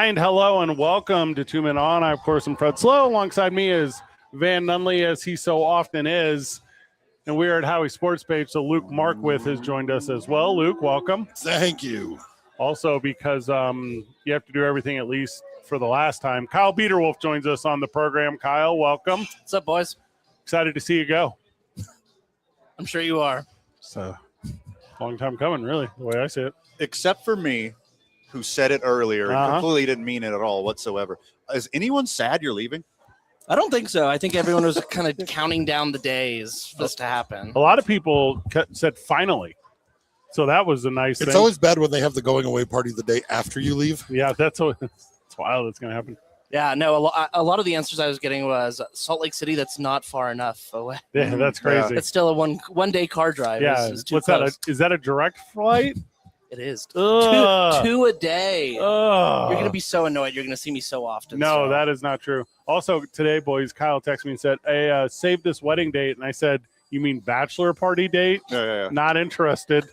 kind hello and welcome to 2 Men On. I, of course, am Fred Slow. Alongside me is Van Nunley, as he so often is. And we are at Howie Sports Page, so Luke Markwith has joined us as well. Luke, welcome. Thank you. Also, because you have to do everything at least for the last time, Kyle Biederwolf joins us on the program. Kyle, welcome. What's up, boys? Excited to see you go. I'm sure you are. It's a long time coming, really, the way I see it. Except for me, who said it earlier and completely didn't mean it at all whatsoever. Is anyone sad you're leaving? I don't think so. I think everyone was kind of counting down the days for this to happen. A lot of people said finally. So that was a nice thing. It's always bad when they have the going away party the day after you leave. Yeah, it's wild that's going to happen. Yeah, no, a lot of the answers I was getting was Salt Lake City, that's not far enough away. Yeah, that's crazy. It's still a one-day car drive. Yeah, is too what's close. that? Is that a direct flight? It is. Ugh. Two a day. Ugh. You're going to be so annoyed. You're going to see me so often. No, so. that is not true. Also, today, boys, Kyle texted me and said, hey, save this wedding date. And I said, you mean bachelor party date? Yeah. Not interested.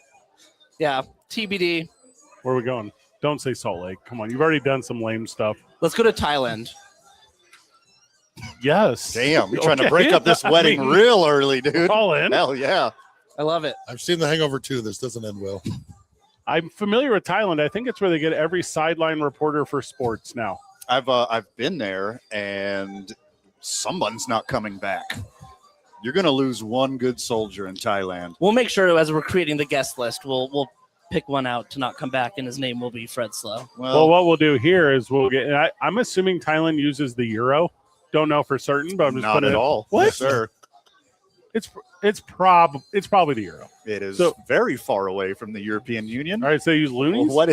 Yeah, TBD. Where are we going? Don't say Salt Lake. Come on. You've already done some lame stuff. Let's go to Thailand. Yes. Damn, you're trying to break up this wedding real early, dude. All in. Hell yeah. I love it. I've seen The Hangover 2. This doesn't end well. I'm familiar with Thailand. I think it's where they get every sideline reporter for sports now. I've been there, and someone's not coming back. You're going to lose one good soldier in Thailand. We'll make sure as we're creating the guest list, we'll pick one out to not come back, and his name will be Fred Slow. Well, what we'll do here is we'll get. And I'm assuming Thailand uses the euro. Don't know for certain, but I'm just not putting at it. all. What? Yes, sir. It's probably the euro. It is So- very far away from the European Union. All right, so they use loonies. What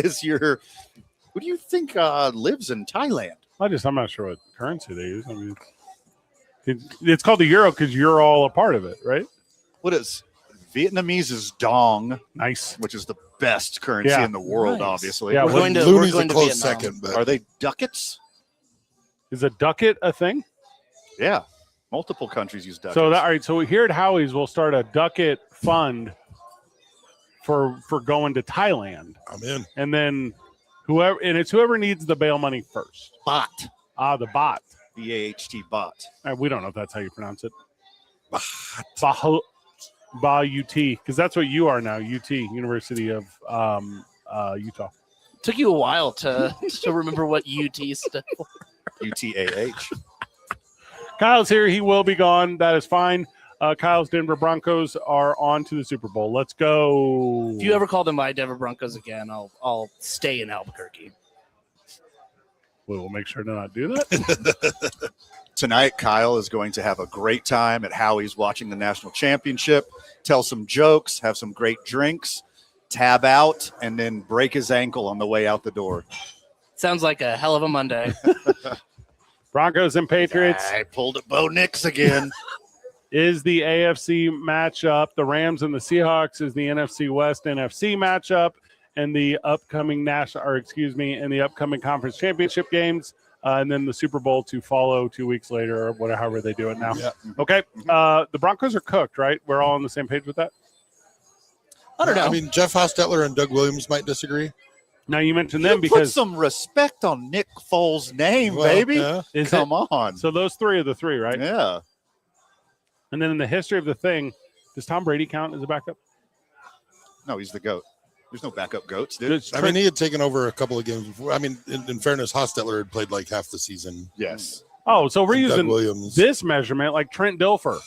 do you think lives in Thailand? I'm not sure what currency they use. I mean, it's called the euro because you're all a part of it, right? What is Vietnamese is dong, Nice. which is the best currency in the world, Nice. obviously. Yeah, We're going to Looney's a Vietnam. close second, but Are they ducats? Is a ducat a thing? Yeah. Multiple countries use ducats. So all right. So here at Howie's, we'll start a ducat fund for going to Thailand, I'm in. and then whoever needs the bail money first. Bot. The bot. BAHT bot. We don't know if that's how you pronounce it. UT, because that's what you are now. UT, University of Utah. Took you a while to remember what UT stood for. UTAH. Kyle's here. He will be gone. That is fine. Kyle's Denver Broncos are on to the Super Bowl. Let's go. If you ever call them my Denver Broncos again, I'll stay in Albuquerque. We will make sure to not do that. Tonight, Kyle is going to have a great time at Howie's watching the national championship, tell some jokes, have some great drinks, tab out, and then break his ankle on the way out the door. Sounds like a hell of a Monday. Broncos and Patriots I pulled a Bo Nix again. is the AFC matchup. The Rams and the Seahawks is the NFC West NFC matchup, and the upcoming and the upcoming conference championship games, and then the Super Bowl to follow 2 weeks later, or whatever, however they do it now. Yeah. Okay, the Broncos are cooked, right? We're all on the same page with that. I don't know. I mean, Jeff Hostetler and Doug Williams might disagree. Now you mentioned them Put because some respect on Nick Foles' name, Well, baby. yeah. Come on. so those three are the three, right? Yeah. And then in the history of the thing, does Tom Brady count as a backup? No, he's the GOAT. There's no backup goats, dude. I mean, he had taken over a couple of games before. I mean, in fairness, Hostetler had played like half the season. Yes. Oh, so we're And Doug using Williams. this measurement like Trent Dilfer.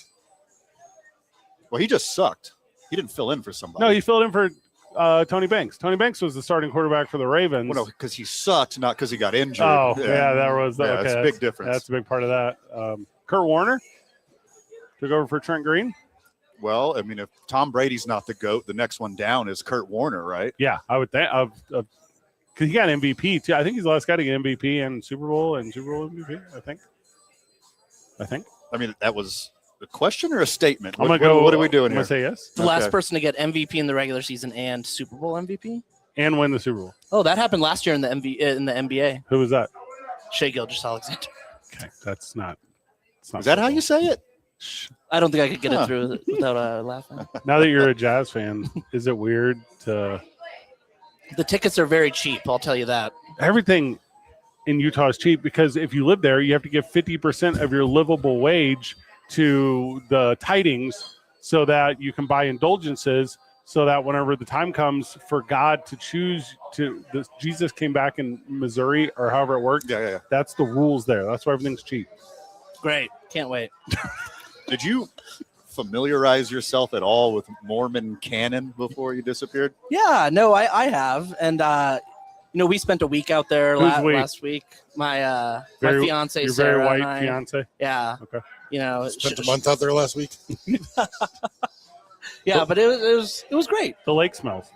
Well, he just sucked. He didn't fill in for somebody. No, he filled in for Tony Banks. Tony Banks was the starting quarterback for the Ravens. Well, no, because he sucked, not because he got injured. Oh, yeah, there was Yeah, okay, it's a big difference. That's a big part of that. Kurt Warner took over for Trent Green. Well, I mean, if Tom Brady's not the GOAT, the next one down is Kurt Warner, right? Yeah, I would think. Because he got MVP too. I think he's the last guy to get MVP and Super Bowl MVP. I think. I mean, that was a question or a statement? I'm gonna go. What are we doing I'm here? gonna say yes The Okay. last person to get MVP in the regular season and Super Bowl MVP. and win the Super Bowl. Oh, that happened last year in the NBA. Who was that? Shea Gilgeous-Alexander. Okay, that's not. It's not Is that how football. you say it? I don't think I could get Huh. it through without laughing. Now that you're a Jazz fan, is it weird to The tickets are very cheap. I'll tell you that. everything? in Utah is cheap because if you live there, you have to give 50% of your livable wage to the tidings so that you can buy indulgences so that whenever the time comes for God to choose Jesus came back in Missouri or however it worked. Yeah. That's the rules there. That's why everything's cheap. Great. Can't wait. Did you familiarize yourself at all with Mormon canon before you disappeared? Yeah, no, I have. And, we spent a week out there Who's we? last week. My Very- fiance, Your Sarah, very white and I, fiance. Yeah. Okay. Spent a month out there last week. Yeah, but it was great. The lake smells.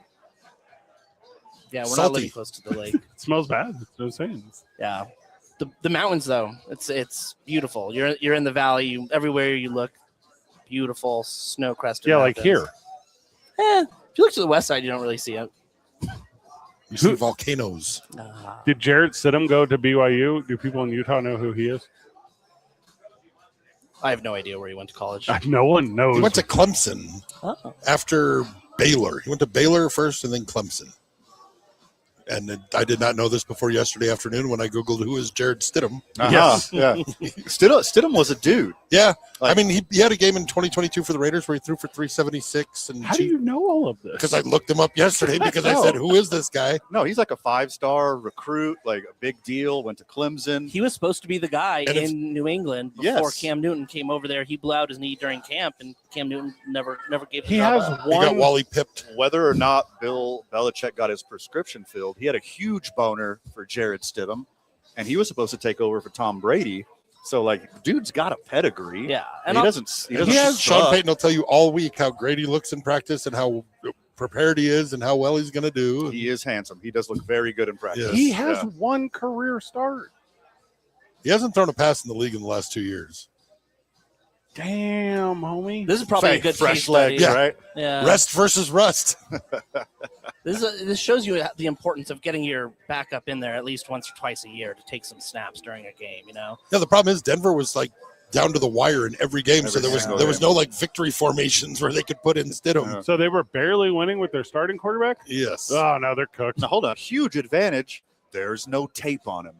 Yeah, we're not Salty. living close to the lake. It smells bad. That's what I'm saying. Yeah, the mountains though, it's beautiful. You're in the valley. Everywhere you look, beautiful snow crested. Yeah, like mountains. here. If you look to the west side, you don't really see it. You see volcanoes. Did Jarrett Stidham go to BYU? Do people in Utah know who he is? I have no idea where he went to college. No one knows. He went to Clemson Oh. after Baylor. He went to Baylor first and then Clemson. And I did not know this before yesterday afternoon when I Googled who is Jared Stidham. Yes. Yeah. Stidham was a dude. Yeah. Like- I mean, he had a game in 2022 for the Raiders where he threw for 376. And How do you know all of this? Because I looked him up yesterday because I No. said, who is this guy? No, he's like a 5-star recruit, like a big deal, went to Clemson. He was supposed to be the guy And if- in New England before Yes. Cam Newton came over there. He blew out his knee during camp, and Cam Newton never gave. he the job has up. He got one. Wally pipped. Whether or not Bill Belichick got his prescription filled, he had a huge boner for Jared Stidham, and he was supposed to take over for Tom Brady. So, like, dude's got a pedigree. Yeah, And and he doesn't. He doesn't. Sean suck. Payton will tell you all week how great he looks in practice and how prepared he is and how well he's going to do. He is handsome. He does look very good in practice. Yes. He has Yeah. one career start. He hasn't thrown a pass in the league in the last 2 years. Damn, homie. this is probably a good fresh case study. legs, Yeah. right? Yeah, Rest versus rust. this shows you the importance of getting your backup in there at least once or twice a year to take some snaps during a game. Yeah, the problem is Denver was like down to the wire in every game, so Every single there was game. no like victory formations where they could put in Stidham. Yeah. So they were barely winning with their starting quarterback? Yes. Oh, no, they're cooked. Now, hold on. Huge advantage. There's no tape on him.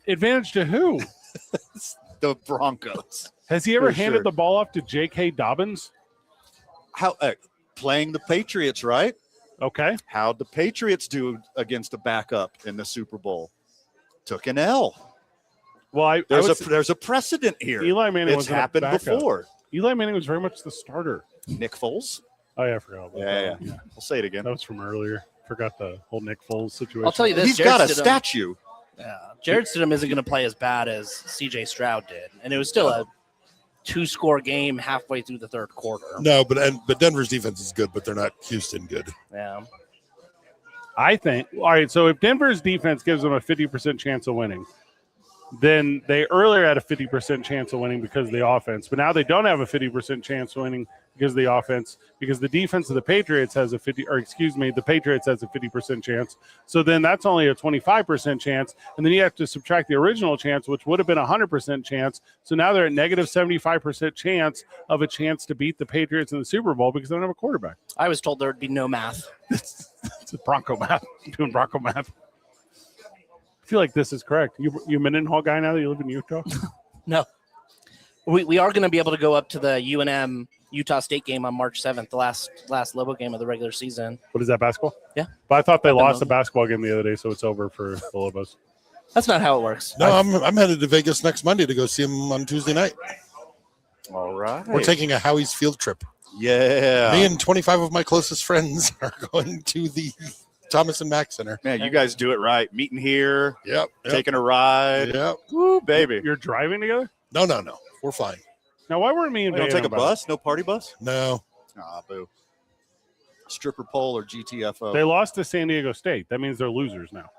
Advantage to who? The Broncos. Has he ever For handed sure. the ball off to J.K. Dobbins? How playing the Patriots, right? Okay. How'd the Patriots do against a backup in the Super Bowl? Took an L. Well, There's a precedent here. Eli Manning It's wasn't a happened backup. before. Eli Manning was very much the starter. Nick Foles. Oh, yeah, I forgot about that. Yeah. I'll say it again. That was from earlier. Forgot the whole Nick Foles situation. I'll tell you this: He's got a Stidham- statue. Yeah, Jared Stidham isn't going to play as bad as C.J. Stroud did, and it was still a 2-score game halfway through the third quarter. No, but Denver's defense is good, but they're not Houston good. Yeah, I think. All right, so if Denver's defense gives them a 50% chance of winning, then they earlier had a 50% chance of winning because of the offense, but now they don't have a 50% chance of winning because of the offense, because the defense of the Patriots has the Patriots has a 50% chance. So then that's only a 25% chance, and then you have to subtract the original chance, which would have been a 100% chance. So now they're at negative 75% chance of a chance to beat the Patriots in the Super Bowl because they don't have a quarterback. I was told there would be no math. It's a Bronco math. I'm doing Bronco math. I feel like this is correct. You a Mendenhall guy now that you live in Utah? No, we are going to be able to go up to the UNM Utah State game on March 7th, the last Lobo game of the regular season. What is that, basketball? Yeah. But I thought they lost know. the basketball game the other day, so it's over for the Lobos. That's not how it works. No, I'm headed to Vegas next Monday to go see him on Tuesday night. All right. We're taking a Howie's field trip. Yeah. Me and 25 of my closest friends are going to the Thomas and Mack Center. Man, you guys do it right. Meeting here, Yep. taking a ride. Yep. Woo, baby. You're driving together? No. We're flying. Now, why weren't me and You don't Van take a about bus? No party bus? No. Ah, boo. Stripper pole or GTFO? it? They lost to San Diego State. That means they're losers now.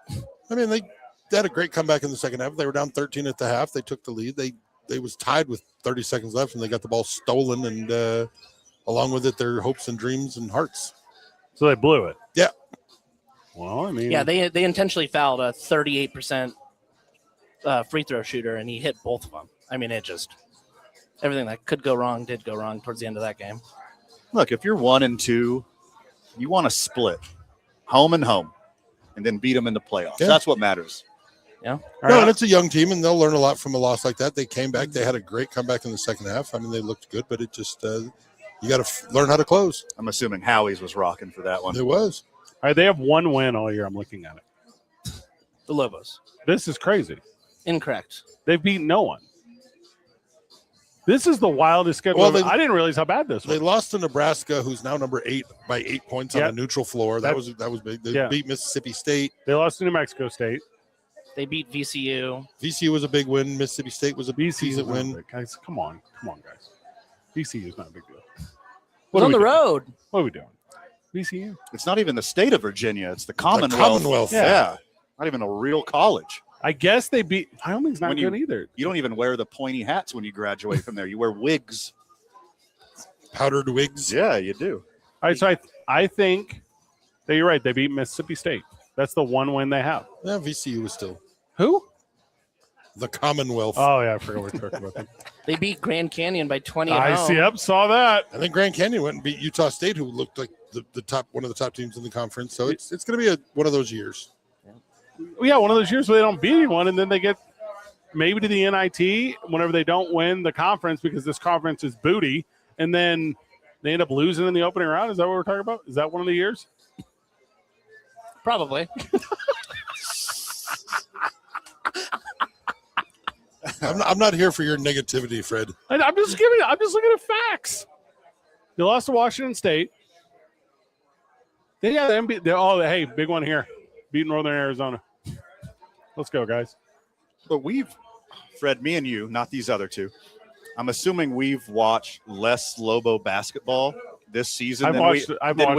I mean, they had a great comeback in the second half. They were down 13 at the half. They took the lead. They was tied with 30 seconds left, and they got the ball stolen, and along with it, their hopes and dreams and hearts. So they blew it. Yeah. Well, I mean, Yeah, they intentionally fouled a 38% free throw shooter, and he hit both of them. I mean, everything that could go wrong did go wrong towards the end of that game. Look, if you're 1-2, you want to split home and home. and then beat them in the playoffs. Yeah. That's what matters. All No, right. and it's a young team, and they'll learn a lot from a loss like that. They came back. They had a great comeback in the second half. I mean, they looked good, but it just you got to learn how to close. I'm assuming Howie's was rocking for that one. It was. All right, they have one win all year. I'm looking at it. The Lobos. This is crazy. Incorrect. They've beaten no one. This is the wildest schedule. Well, I didn't realize how bad this They was. lost to Nebraska, who's now number 8 by 8 points on Yeah. a neutral floor. That was big. They beat Mississippi State. They lost to New Mexico State. They beat VCU. VCU was a big win. Mississippi State was a decent win. Guys, come on, guys. VCU is not a big deal. Was on the road. What are we doing? VCU. It's not even the state of Virginia. It's the Commonwealth. Commonwealth. Yeah. Not even a real college. I guess they beat. Wyoming's not When good either. You don't even wear the pointy hats when you graduate from there. You wear wigs. Powdered wigs. Yeah, you do. All right, so I think that you're right. They beat Mississippi State. That's the one win they have. Yeah, VCU was still Who? the Commonwealth. Oh yeah, I forgot we were talking about that. They beat Grand Canyon by 20 at I home. see. Yep, saw that. And then Grand Canyon went and beat Utah State, who looked like the top one of the top teams in the conference. So it's going to be one of those years. Yeah, one of those years where they don't beat anyone, and then they get maybe to the NIT whenever they don't win the conference because this conference is booty, and then they end up losing in the opening round. Is that what we're talking about? Is that one of the years? Probably. I'm not here for your negativity, Fred. I'm just looking at facts. They lost to Washington State. They got the NBA. Hey, big one here. Beat Northern Arizona. Let's go, guys. But Fred, me and you, not these other two, I'm assuming we've watched less Lobo basketball this season than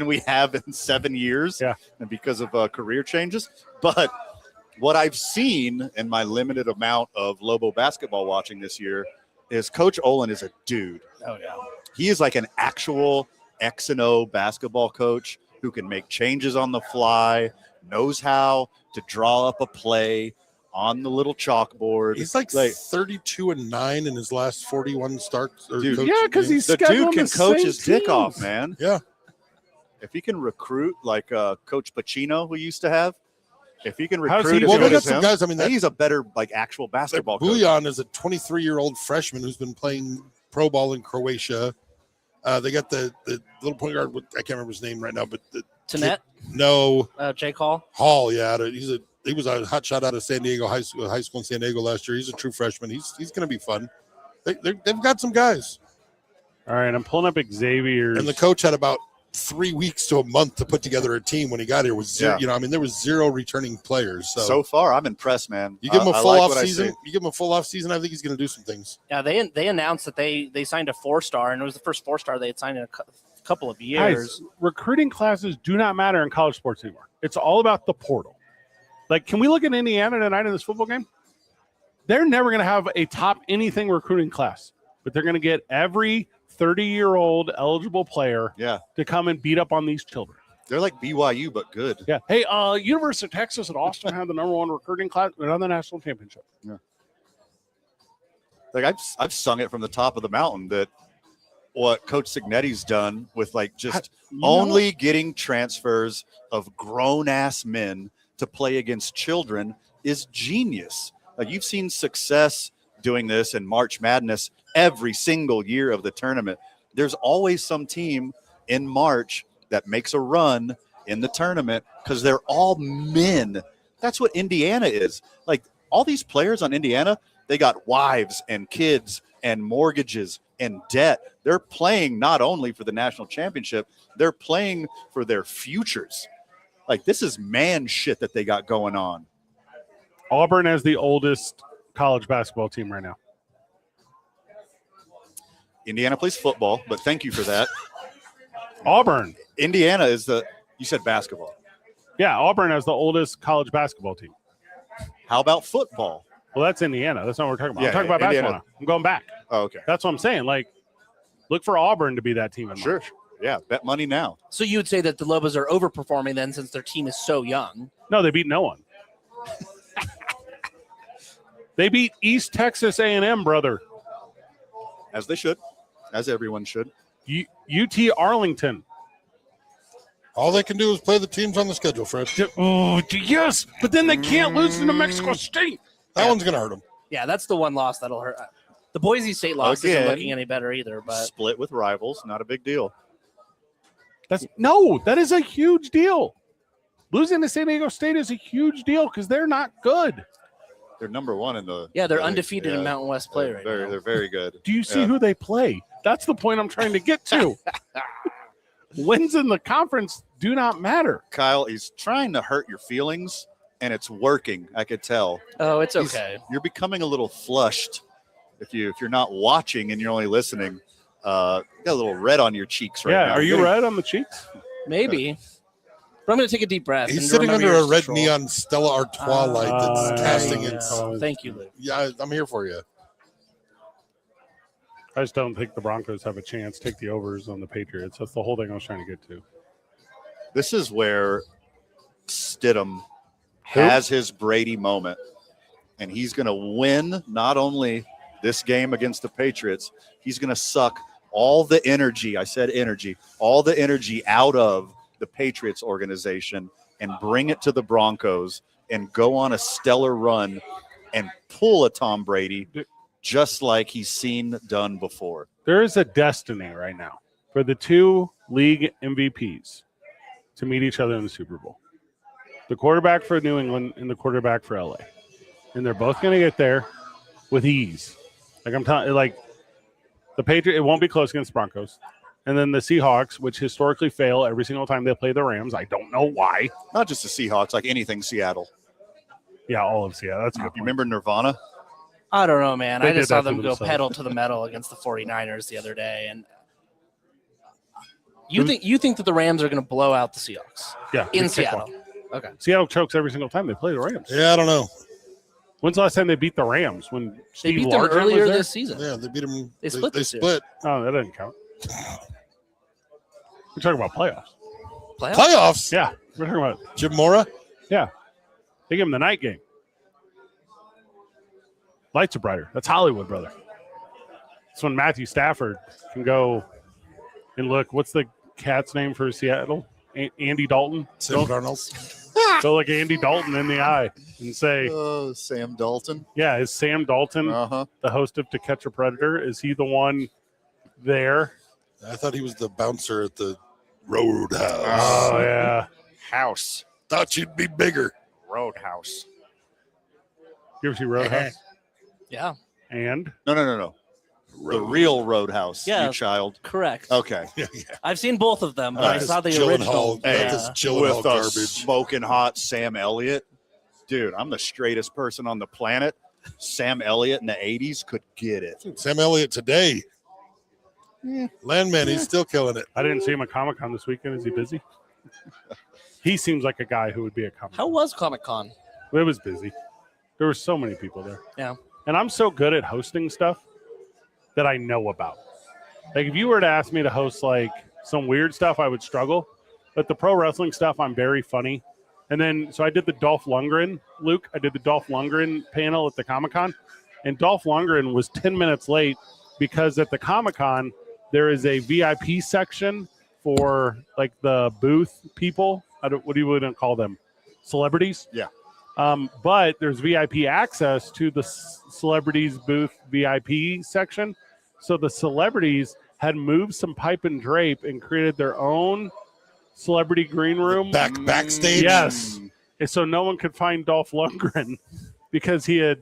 we have in 7 years. Yeah. And because of career changes. But what I've seen in my limited amount of Lobo basketball watching this year is Coach Olin is a dude. Oh, yeah. He is like an actual X and O basketball coach who can make changes on the fly, knows how to draw up a play on the little chalkboard. He's like 32-9 in his last 41 starts. Dude, coach yeah, because games. he's the dude can the coach same his dick off, teams. man. Yeah. If he can recruit like Coach Pacino, we used to have, if he can How's he recruit do as Well, good they got as some him, guys. I mean, then he's a better like actual basketball coach. Bois is a 23-year-old freshman who's been playing pro ball in Croatia. They got the little point guard. I can't remember his name right now, but Tanet, Jake Hall. Hall. Yeah, he was a hot shot out of San Diego high school in San Diego last year. He's a true freshman. He's going to be fun. They've got some guys, All right, I'm pulling up Xavier's. and the coach had about 3 weeks to a month to put together a team when he got here. Was zero, Yeah. there was 0 returning players. So far, I'm impressed, man. You give him a I full like off what I season. see. You give him a full off season. I think he's going to do some things. Yeah, they announced that they signed a 4-star, and it was the first 4-star they had signed in a couple of years. Guys, recruiting classes do not matter in college sports anymore. It's all about the portal. Like, can we look at Indiana tonight in this football game? They're never going to have a top anything recruiting class, but they're going to get every 30-year-old eligible player to come and beat up on these children. They're like BYU, but good. Yeah. Hey, University of Texas at Austin had the number 1 recruiting class. They're on the national championship. Yeah. Like I've sung it from the top of the mountain that what Coach Signetti's done with like just only getting transfers of grown-ass men to play against children is genius. Like you've seen success doing this in March Madness every single year of the tournament. There's always some team in March that makes a run in the tournament because they're all men. That's what Indiana is. Like all these players on Indiana, they got wives and kids and mortgages and debt. They're playing not only for the national championship, they're playing for their futures. Like this is man shit that they got going on. Auburn has the oldest college basketball team right now. Indiana plays football, but thank you for that. Auburn. Indiana is you said basketball. Yeah, Auburn has the oldest college basketball team. How about football? Well, that's Indiana. That's not what we're talking about. Yeah, I'm talking about Indiana. basketball now. I'm going back. Oh, okay. That's what I'm saying. Like, look for Auburn to be that team in March. Sure. Yeah, bet money now. So you would say that the Lobos are overperforming then since their team is so young. No, they beat no one. They beat East Texas A&M, brother. As they should. As everyone should. UT Arlington. All they can do is play the teams on the schedule, Fred. Oh, yes, but then they can't lose to New Mexico State. That one's going to hurt them. Yeah, that's the one loss that'll hurt. The Boise State loss isn't Again, looking any better either. But split with rivals, not a big deal. That is a huge deal. Losing to San Diego State is a huge deal because they're not good. They're number one in the. they're undefeated in Mountain West play right now. They're very good. Do you see who they play? That's the point I'm trying to get to. Wins in the conference do not matter. Kyle, he's trying to hurt your feelings, and it's working. I could tell. Oh, it's okay. You're becoming a little flushed if you're not watching and you're only listening. You got a little red on your cheeks right now. Yeah, are you red on the cheeks? Maybe. But I'm going to take a deep breath. He's sitting under a red neon Stella Artois light that's casting its. Thank you, Luke. Yeah, I'm here for you. I just don't think the Broncos have a chance. Take the overs on the Patriots. That's the whole thing I was trying to get to. This is where Stidham has his Brady moment, and he's going to win not only this game against the Patriots, he's going to suck all the energy, I said energy, all the energy out of the Patriots organization and bring it to the Broncos and go on a stellar run and pull a Tom Brady just like he's seen done before. There is a destiny right now for the two league MVPs to meet each other in the Super Bowl. The quarterback for New England and the quarterback for LA. And they're both going to get there with ease. Like I'm telling you, like the Patriots, it won't be close against the Broncos. And then the Seahawks, which historically fail every single time they play the Rams. I don't know why. Not just the Seahawks, like anything Seattle. Yeah, all of Seattle. That's a good You point. remember Nirvana? I don't know, man. They I did just saw that to them go themselves. pedal to the metal against the 49ers the other day. And you think that the Rams are going to blow out the Seahawks Yeah, in big Seattle? kickball. Okay. Seattle chokes every single time they play the Rams. Yeah, I don't know. When's the last time they beat the Rams? When They Steve beat them Largent earlier was there? this season. Yeah, they beat them. They split They this year. split. Oh, that doesn't count. We're talking about playoffs. Playoffs? Playoffs. Yeah, we're talking about Jim Mora. They give them the night game. Lights are brighter. That's Hollywood, brother. That's when Matthew Stafford can go and look. What's the cat's name for Seattle? Andy Dalton. Sam Darnold. Go look Andy Dalton in the eye and say, Oh, Sam Dalton. yeah, is Sam Dalton Uh-huh. the host of To Catch a Predator? Is he the one there? I thought he was the bouncer at the Roadhouse. Oh, yeah. House. Thought you'd be bigger. Roadhouse. You ever see Roadhouse? Yeah. And? No. The real Roadhouse, Yeah. you child. Correct. Okay. Yeah. I've seen both of them, but I This saw the Gyllenhaal- original. this Yeah. Gyllenhaal With garbage. smoking hot Sam Elliott. Dude, I'm the straightest person on the planet. Sam Elliott in the 80s could get it. Sam Elliott today. Landman, he's still killing it. I didn't see him at Comic-Con this weekend. Is he busy? He seems like a guy who would be at Comic-Con. How was Comic-Con? It was busy. There were so many people there. Yeah. And I'm so good at hosting stuff that I know about. Like if you were to ask me to host like some weird stuff, I would struggle. But the pro wrestling stuff, I'm very funny. And then, so I did the Dolph Lundgren, Luke. I did the Dolph Lundgren panel at the Comic-Con. And Dolph Lundgren was 10 minutes late because at the Comic-Con, there is a VIP section for like the booth people. What do you want to call them? Celebrities? Yeah. But there's VIP access to the celebrities booth VIP section. So the celebrities had moved some pipe and drape and created their own celebrity green room. Backstage. Yes. And so no one could find Dolph Lundgren because he had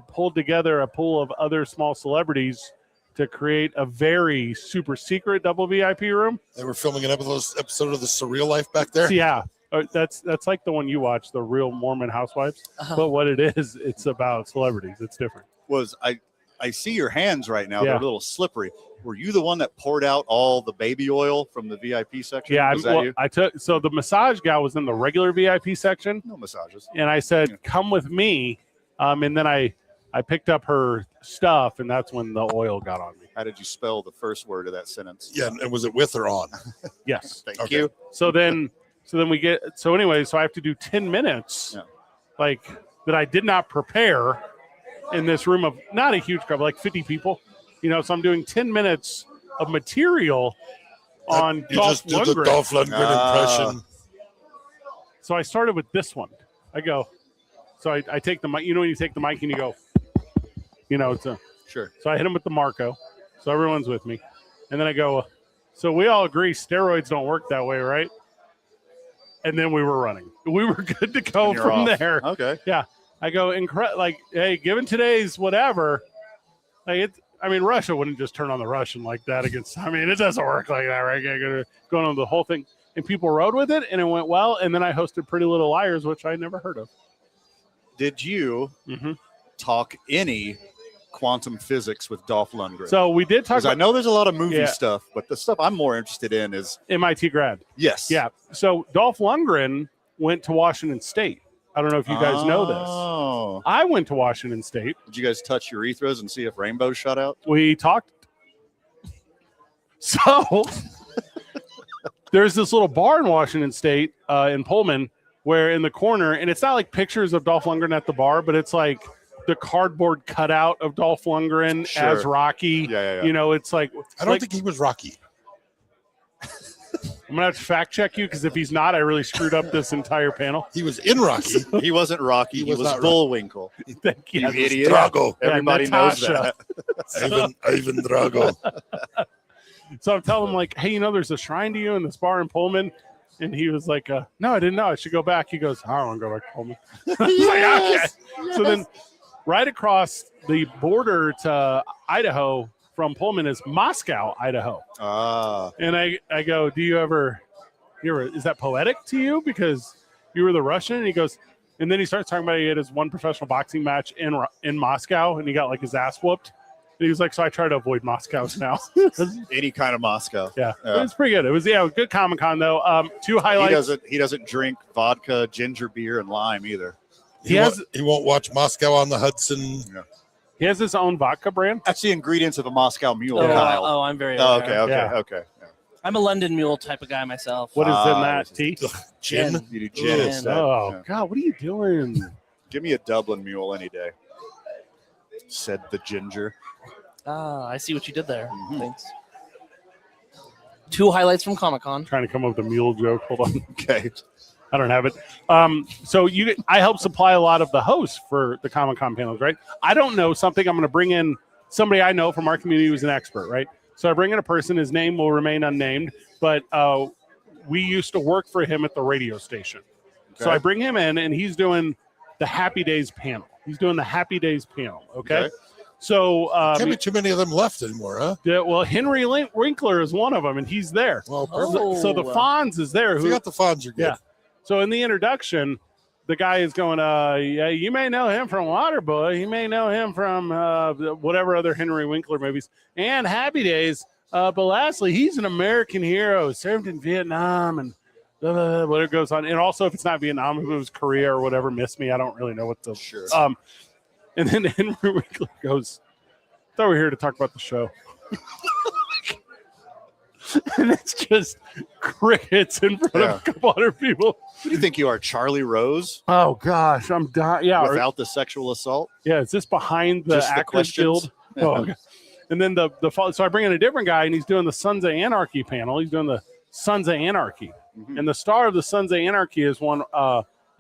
pulled together a pool of other small celebrities to create a very super secret double VIP room. They were filming an episode of The Surreal Life back there. So, yeah. That's like the one you watch, the Real Mormon Housewives. Uh-huh. But what it is, it's about celebrities. It's different. I see your hands right now. Yeah. They're a little slippery. Were you the one that poured out all the baby oil from the VIP section? Yeah, Was that you? I took. So the massage gal was in the regular VIP section, No massages. and I said, "Come with me." And then I picked up her stuff, and that's when the oil got on me. How did you spell the first word of that sentence? Yeah, and was it with or on? Yes. Thank Okay. you. So then we get. So anyway, so I have to do 10 minutes, Yeah. like that I did not prepare in this room of not a huge crowd, but like 50 people. So I'm doing 10 minutes of material on You Dolph just did the Lundgren. Dolph Lundgren impression. So I started with this one. I go, so I take the mic. You know when you take the mic and you go, it's a. Sure. So I hit him with the Marco. So everyone's with me. And then I go, so we all agree steroids don't work that way, right? And then we were running. We were good to go And you're from off. there. Okay. Yeah. I go, hey, given today's whatever, Russia wouldn't just turn on the Russian like that against, it doesn't work like that, right? Going on the whole thing. And people rode with it, and it went well. And then I hosted Pretty Little Liars, which I never heard of. Did you talk any quantum physics with Dolph Lundgren? So we did talk 'Cause I know there's a lot of movie Yeah. stuff, but the stuff I'm more interested in is MIT grad. yes. Yeah. So Dolph Lundgren went to Washington State. I don't know if you guys know this. Oh. I went to Washington State. Did you guys touch urethras and see if rainbows shot out? We talked. So there's this little bar in Washington State in Pullman where in the corner, and it's not like pictures of Dolph Lundgren at the bar, but it's like the cardboard cutout of Dolph Lundgren Sure. as Rocky. Yeah. It's like I don't think he was Rocky. I'm gonna have to fact check you because if he's not, I really screwed up this entire panel. He was in Rocky. He wasn't Rocky. He was was not Bullwinkle. Thank you. You idiot. Drago. Everybody knows Natasha. that. Ivan Drago. So I'm telling him like, hey, there's a shrine to you in this bar in Pullman. And he was like, no, I didn't know. I should go back. He goes, I don't want to go back to Pullman. I was like, okay. So then right across the border to Idaho from Pullman is Moscow, Idaho. And I go, do you ever, is that poetic to you? Because you were the Russian? And he goes, and then he starts talking about he had his one professional boxing match in Moscow and he got like his ass whooped. And he was like, so I try to avoid Moscows now. Any kind of Moscow. Yeah. It was pretty good. It was, good Comic-Con though. Two highlights. He doesn't drink vodka, ginger beer, and lime either. He won't watch Moscow on the Hudson. Yeah. He has his own vodka brand. That's the ingredients of a Moscow Mule, Oh, Kyle. I'm very Oh, aware. okay. Yeah. Yeah. I'm a London Mule type of guy myself. What is in Ah, that, T? Gin. You do Gin. gin instead. Oh, Yeah. God, what are you doing? Give me a Dublin Mule any day. Said the ginger. I see what you did there. Mhm. Thanks. Two highlights from Comic-Con. Trying to come up with a mule joke. Hold on. Okay. I don't have it. So I help supply a lot of the hosts for the Comic-Con panels, right? I don't know something. I'm going to bring in somebody I know from our community who's an expert, right? So I bring in a person. His name will remain unnamed, but we used to work for him at the radio station. So Okay. I bring him in, and he's doing the Happy Days panel. Okay. So Can't be too many of them left anymore, huh? well, Henry Winkler is one of them, and he's there. Well, Oh. perfect. So the Fonz is there. If you got the Fonz, you're good. Yeah. So in the introduction, the guy is going, yeah, you may know him from Waterboy. You may know him from whatever other Henry Winkler movies and Happy Days. But lastly, he's an American hero, served in Vietnam and whatever goes on. And also, if it's not Vietnam, if it was Korea or whatever, miss me. I don't really know what the Sure. And then Henry Winkler goes, I thought we were here to talk about the show. And it's just crickets in front of a couple other people. Who do you think you are, Charlie Rose? Oh gosh, I'm dying. Yeah, Without the sexual assault? yeah. Is this behind the Just the actors questions? guild? Oh, okay. And then so I bring in a different guy, and he's doing the Sons of Anarchy panel. He's doing the Sons of Anarchy, Mhm. and the star of the Sons of Anarchy is one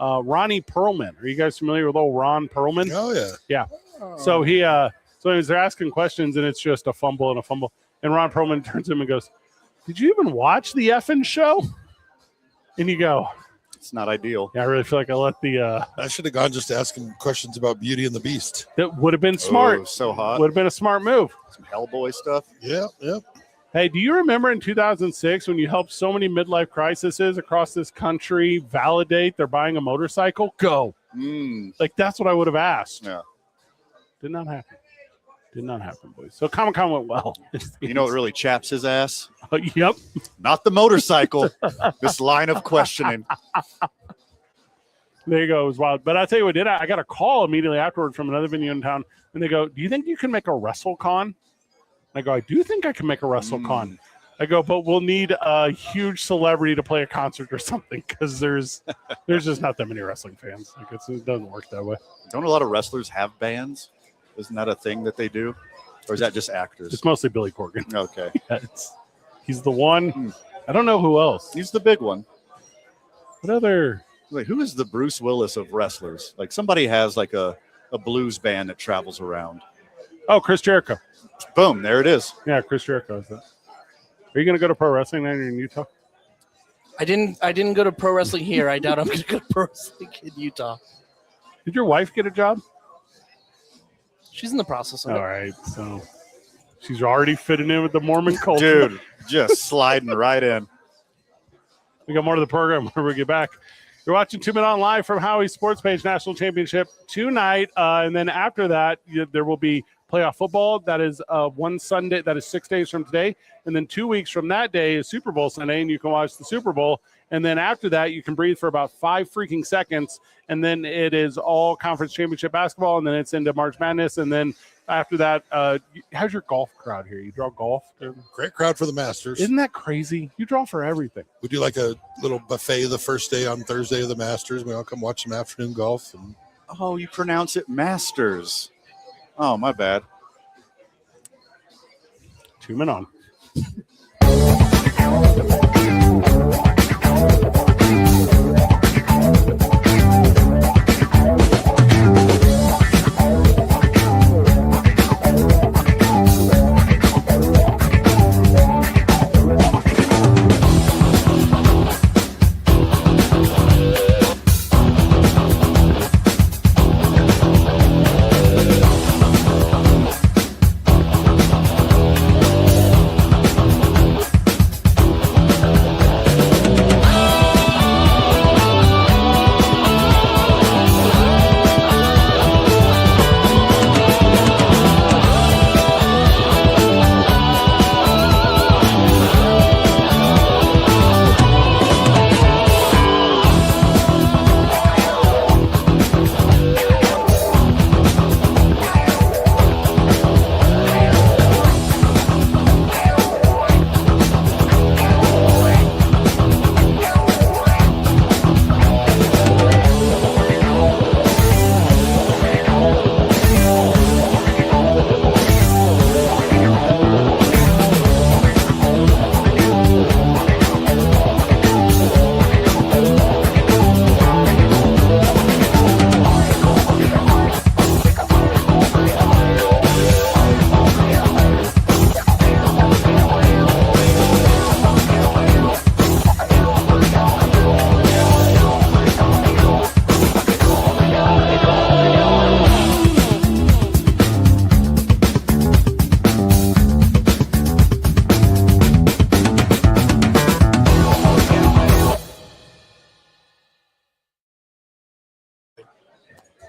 Ronnie Perlman. Are you guys familiar with old Ron Perlman? Oh, yeah. So anyways, they're asking questions, and it's just a fumble and a fumble. And Ron Perlman turns to him and goes, "Did you even watch the effing show?" And you go, It's not ideal. "Yeah, I really feel like I let the I should have gone just to ask him questions about Beauty and the Beast. that would have been smart. Oh, so hot. Would have been a smart move." Some Hellboy stuff. Yeah. Hey, do you remember in 2006 when you helped so many midlife crises across this country validate they're buying a motorcycle? Go. Like, that's what I would have asked. Yeah. Did not happen. Did not happen, boys. So Comic-Con went well. You know what really chaps his ass? Yep. Not the motorcycle. This line of questioning. There you go. It was wild. But I'll tell you what, I got a call immediately afterward from another venue in town, and they go, "Do you think you can make a WrestleCon?" I go, "I do think I can make a WrestleCon." I go, "But we'll need a huge celebrity to play a concert or something because there's just not that many wrestling fans. Like it doesn't work that way. Don't a lot of wrestlers have bands? Isn't that a thing that they do? Or is that just actors? It's mostly Billy Corgan." Okay. Yeah, He's the one. I don't know who else. He's the big one. What other? Like, who is the Bruce Willis of wrestlers? Like, somebody has like a blues band that travels around. Oh, Chris Jericho. Boom, there it is. Yeah, Chris Jericho is that. Are you going to go to pro wrestling now in Utah? I didn't go to pro wrestling here. I doubt I'm going to go to pro wrestling in Utah. Did your wife get a job? She's in the process of it. All right, so she's already fitting in with the Mormon culture. Dude, just sliding right in. We got more to the program when we get back. You're watching 2 Men On Live from Howie's Sports Page National Championship tonight. And then after that, there will be playoff football. That is one Sunday. That is 6 days from today. And then 2 weeks from that day is Super Bowl Sunday, and you can watch the Super Bowl. And then after that, you can breathe for about 5 freaking seconds. And then it is all conference championship basketball. And then it's into March Madness. And then after that, how's your golf crowd here? You draw golf? Great crowd for the Masters. Isn't that crazy? You draw for everything. We do like a little buffet the first day on Thursday of the Masters. We all come watch some afternoon golf. And Oh, you pronounce it Masters. Oh, my bad. 2 Men On.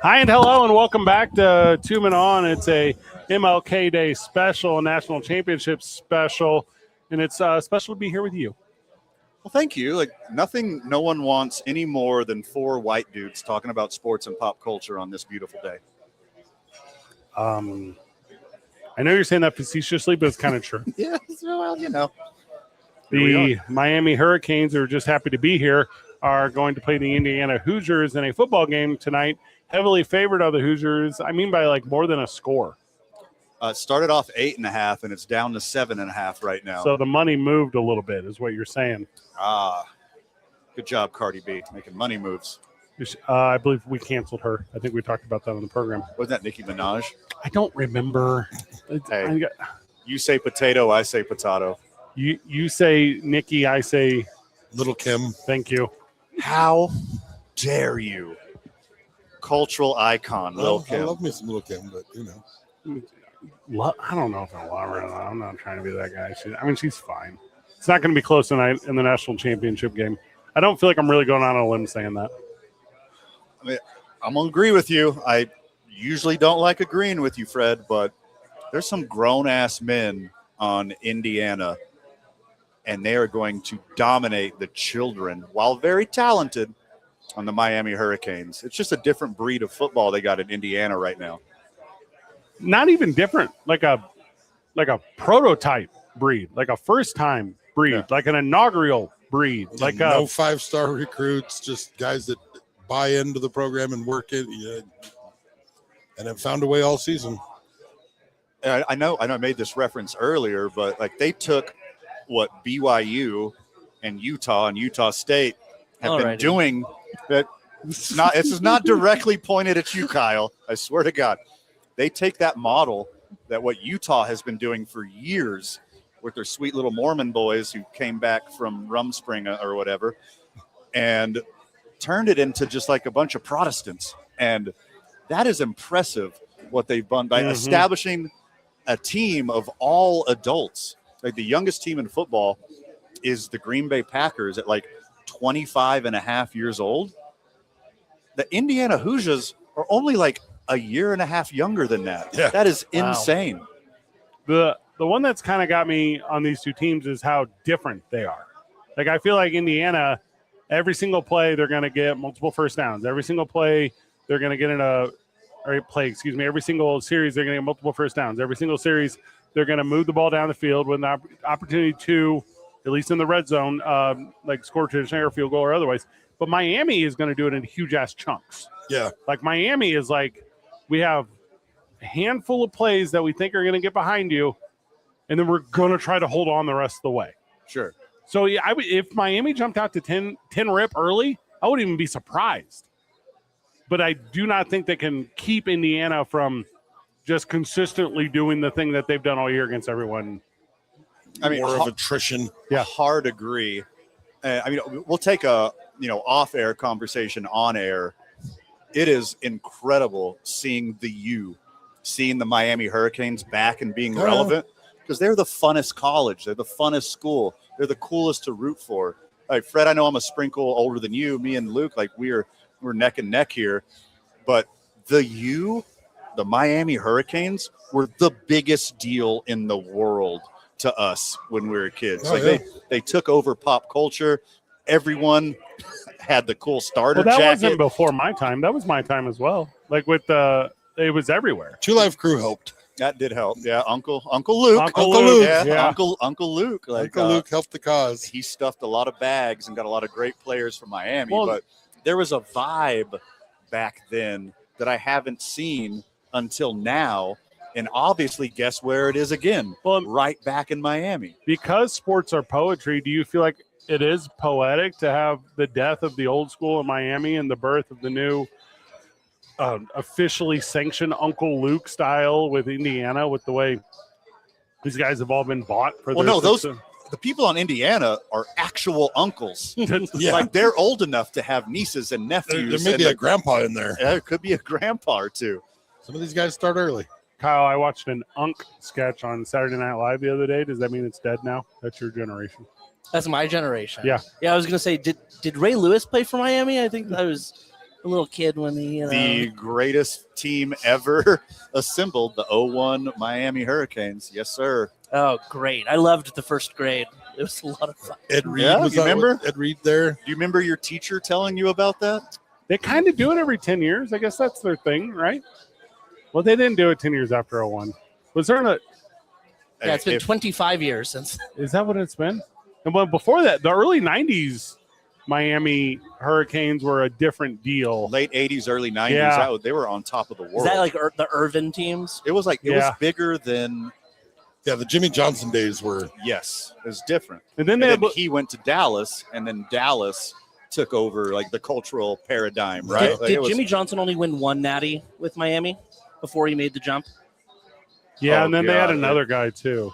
Hi and hello and welcome back to 2 Men On. It's a MLK Day special, a national championship special, and it's special to be here with you. Well, thank you. Like, no one wants any more than 4 white dudes talking about sports and pop culture on this beautiful day. I know you're saying that facetiously, but it's kind of true. Yeah, well, you know. The Miami Hurricanes are just happy to be here, are going to play the Indiana Hoosiers in a football game tonight. Heavily favored are the Hoosiers. I mean by like more than a score. It started off 8.5, and it's down to 7.5 right now. So the money moved a little bit, is what you're saying. Good job, Cardi B, making money moves. I believe we canceled her. I think we talked about that on the program. Wasn't that Nicki Minaj? I don't remember. Hey, you say potato, I say potato. You say Nikki, I say Little Kim. Thank you. How dare you? Cultural icon, Lil Kim. I love me some Little Kim, but you know. I don't know if I love her. I'm not trying to be that guy. She's fine. It's not going to be close tonight in the national championship game. I don't feel like I'm really going on a limb saying that. I mean, I'm going to agree with you. I usually don't like agreeing with you, Fred, but there's some grown-ass men on Indiana, and they are going to dominate the children, while very talented, on the Miami Hurricanes. It's just a different breed of football they got in Indiana right now. Not even different, like a prototype breed, like a first-time breed, like an inaugural breed. Like no 5-star recruits, just guys that buy into the program and work it, and have found a way all season. I know I made this reference earlier, but like they took what BYU and Utah State have been Alrighty. doing. That this is not directly pointed at you, Kyle. I swear to God. They take that model that what Utah has been doing for years with their sweet little Mormon boys who came back from Rumspringa or whatever, and turned it into just like a bunch of Protestants. And that is impressive what they've done by establishing a team of all adults. Like the youngest team in football is the Green Bay Packers at like 25 and a half years old. The Indiana Hoosiers are only like a year and a half younger than that. Yeah. That is Wow. insane. The one that's kind of got me on these two teams is how different they are. Like I feel like Indiana, every single play they're going to get multiple first downs. Every single play they're going to get every single series they're going to get multiple first downs. Every single series they're going to move the ball down the field with an opportunity to, at least in the red zone, like score to a field goal or otherwise. But Miami is going to do it in huge ass chunks. Yeah. Like Miami is like, we have a handful of plays that we think are going to get behind you, and then we're going to try to hold on the rest of the way. Sure. So yeah, if Miami jumped out to 10 rip early, I wouldn't even be surprised. But I do not think they can keep Indiana from just consistently doing the thing that they've done all year against everyone. I mean, More of attrition. Yeah. hard agree. I mean, we'll take a off-air conversation on air. It is incredible seeing the Miami Hurricanes back and being relevant, because they're the funnest college. They're the funnest school. They're the coolest to root for. Like Fred, I know I'm a sprinkle older than you. Me and Luke, like we're neck and neck here. But the Miami Hurricanes were the biggest deal in the world to us when we were kids. They took over pop culture. Everyone had the cool starter Well, that jacket. wasn't before my time. That was my time as well. Like with it was everywhere. Two Live Crew helped. That did help. Yeah, Uncle Luke. Uncle Luke, Yeah, yeah. Uncle Luke. Like Uncle Luke helped the cause. he stuffed a lot of bags and got a lot of great players from Miami. Well- but there was a vibe back then that I haven't seen until now. And obviously, guess where it is again? Well, Right back in Miami. because sports are poetry, do you feel like it is poetic to have the death of the old school in Miami and the birth of the new officially sanctioned Uncle Luke style with Indiana, with the way these guys have all been bought for Well, their no, those success? the people on Indiana are actual uncles. Yeah. Like they're old enough to have nieces and There nephews. may be and a grandpa in there. there could be a grandpa or two. Some of these guys start early. Kyle, I watched an Unk sketch on Saturday Night Live the other day. Does that mean it's dead now? That's your generation. That's my generation. Yeah. Yeah, I was gonna say, did Ray Lewis play for Miami? I think I was a little kid when The greatest team ever assembled, the 01 Miami Hurricanes. Yes, sir. Oh, great! I loved the first grade. It was a lot of fun. Ed Reed Yeah, was you on- remember? Ed Reed there. Do you remember your teacher telling you about that? They kind of do it every 10 years. I guess that's their thing, right? Well, they didn't do it 10 years after 01. Was there Yeah, it's been If- 25 years since. is that what it's been? And well, before that, the early 90s Miami Hurricanes were a different deal. late 80s, early 90s. Yeah. They were on top of the world. Is that like the Irvin teams? it was Yeah. bigger than, Yeah, the Jimmy Johnson days were. yes, it was different. And then And they then had, he went to Dallas, and then Dallas took over like the cultural paradigm, right? Did, Like, did it was- Jimmy Johnson only win one natty with Miami before he made the jump? yeah, Oh, and then they had God. another guy too.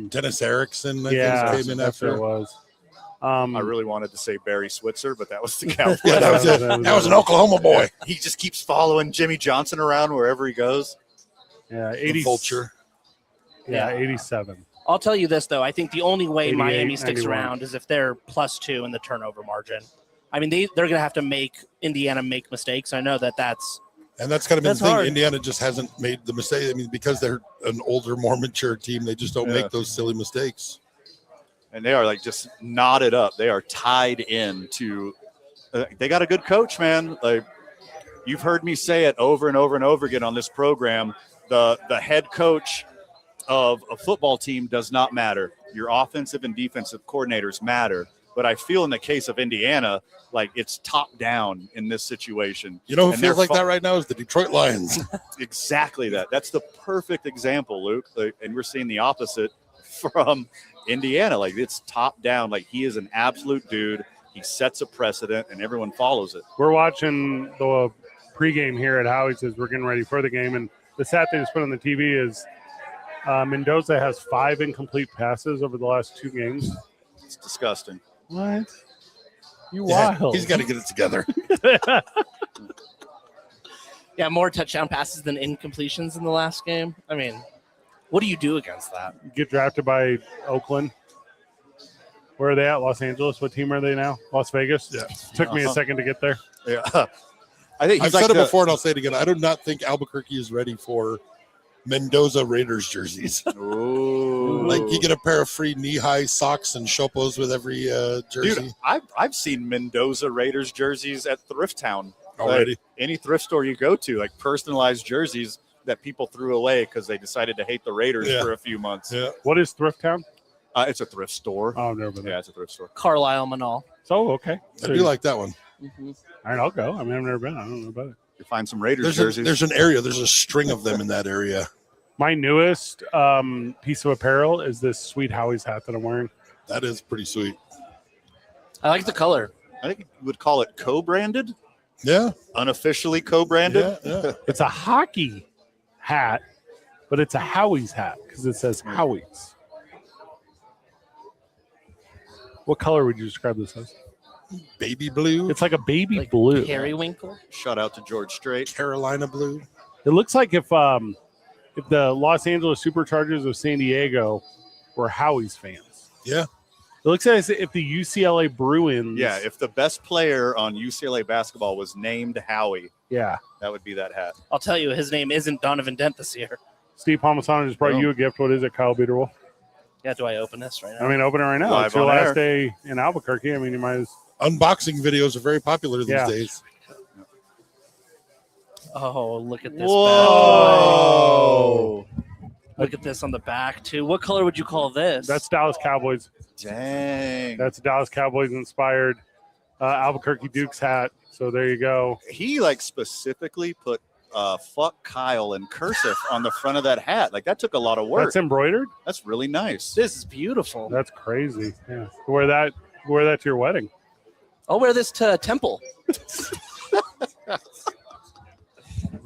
Dennis Erickson, I Yeah, think, came in that's what it after. was. I really wanted to say Barry Switzer, but that was the Cowboys. Yeah, that was it. That was an Oklahoma boy. He just keeps following Jimmy Johnson around wherever he goes. Yeah, The 80, vulture. Yeah, 87. I'll tell you this though. I think the only way 88, Miami sticks 91. around is if they're +2 in the turnover margin. I mean, they're going to have to make Indiana make mistakes. I know that's And that's kind of been That's the thing. hard. Indiana just hasn't made the mistake. I mean, because they're an older, more mature team, they just don't Yeah. make those silly mistakes. And they are like just knotted up. They are tied in to. They got a good coach, man. Like you've heard me say it over and over and over again on this program. The head coach of a football team does not matter. Your offensive and defensive coordinators matter. But I feel in the case of Indiana, like it's top down in this situation. You know who And feels they're like that right now is the Detroit Lions. Exactly that. That's the perfect example, Luke. Like, and we're seeing the opposite from Indiana, like it's top down. Like he is an absolute dude. He sets a precedent, and everyone follows it. We're watching the pregame here at Howie's as we're getting ready for the game, and the stat they just put on the TV is Mendoza has 5 incomplete passes over the last 2 games. It's disgusting. What? You Yeah, wild. he's got to get it together. Yeah, more touchdown passes than incompletions in the last game. I mean, what do you do against that? Get drafted by Oakland. Where are they at? Los Angeles? What team are they now? Las Vegas? Yeah. Took me a second to get there. Yeah, I think I've said it before, and I'll say it again. I do not think Albuquerque is ready for Mendoza Raiders jerseys. Ooh. Like you get a pair of free knee-high socks and shopos with every jersey. Dude, I've seen Mendoza Raiders jerseys at Thrift Town Already. Like, any thrift store you go to, like personalized jerseys that people threw away because they decided to hate the Raiders for a few months. Yeah. What is Thrift Town? It's a thrift store. Oh, I've never been there. Yeah, it's a thrift store. Carlisle Manal. So, okay. I do like that one. Mm-hmm. All right, I'll go. I mean, I've never been. I don't know about it. You find some Raiders jerseys. There's an area. There's a string of them in that area. My newest piece of apparel is this sweet Howie's hat that I'm wearing. That is pretty sweet. I like the color. I think you would call it co-branded, Yeah. unofficially co-branded. Yeah. It's a hockey hat, but it's a Howie's hat because it says Howie's. What color would you describe this as? Baby blue. It's like a baby Like blue. periwinkle. Shout out to George Strait. Carolina blue. It looks like if the Los Angeles Superchargers of San Diego were Howie's fans. Yeah. It looks as if the UCLA Bruins. Yeah, if the best player on UCLA basketball was named Howie, Yeah. that would be that hat. I'll tell you, his name isn't Donovan Dent this year. Steve Palmisano just brought Oh. you a gift. What is it, Kyle Beaterwolf? Yeah, do I open this right now? I mean, open it right now. Live It's your on last air. day in Albuquerque. I mean, you might as Unboxing videos are very popular these Yeah. days. Oh, look at this bad boy. Whoa! Look at this on the back, too. What color would you call this? That's Dallas Cowboys. Dang. That's a Dallas Cowboys inspired Albuquerque Dukes hat. So there you go. He like specifically put fuck Kyle in cursive on the front of that hat. Like that took a lot of work. That's embroidered. That's really nice. This is beautiful. That's crazy. Yeah. Wear that to your wedding. I'll wear this to Temple.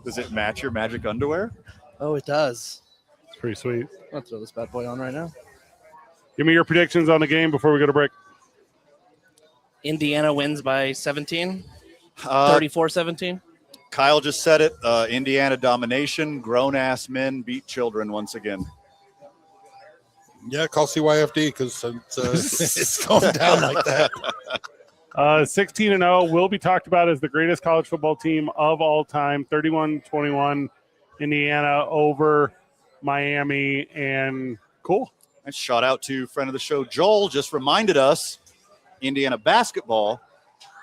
Does it match your magic underwear? Oh, it does. It's pretty sweet. I'll throw this bad boy on right now. Give me your predictions on the game before we go to break. Indiana wins by 17, 34-17. Kyle just said it. Indiana domination. Grown-ass men beat children once again. Yeah, call CYFD because it's going down like that. 16-0 will be talked about as the greatest college football team of all time. 31-21 Indiana over Miami. And cool. And shout out to friend of the show, Joel, just reminded us Indiana basketball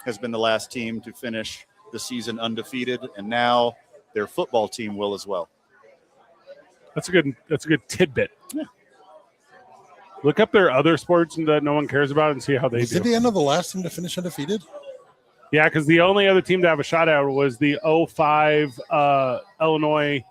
has been the last team to finish the season undefeated, and now their football team will as well. That's a good tidbit. Yeah. Look up their other sports that no one cares about and see how they Was do. Indiana the last team to finish undefeated? Yeah, because the only other team to have a shot at was the 05 Illinois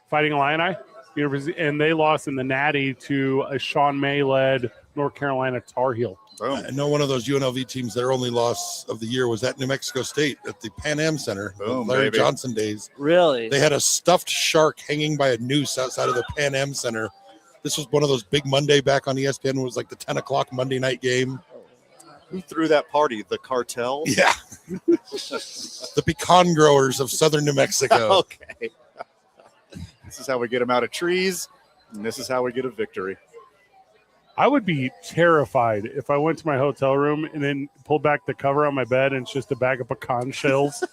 Fighting Illini University, and they lost in the Natty to a Sean May-led North Carolina Tar Heel. Boom. I know one of those UNLV teams, their only loss of the year was at New Mexico State at the Pan Am Center, Boom, Larry baby. Johnson days. Really? They had a stuffed shark hanging by a noose outside of the Pan Am Center. This was one of those big Monday back on ESPN. It was like the 10 o'clock Monday night game. Who threw that party? The cartel? Yeah. The pecan growers of southern New Mexico. Okay. This is how we get them out of trees, and this is how we get a victory. I would be terrified if I went to my hotel room and then pulled back the cover on my bed and it's just a bag of pecan shells.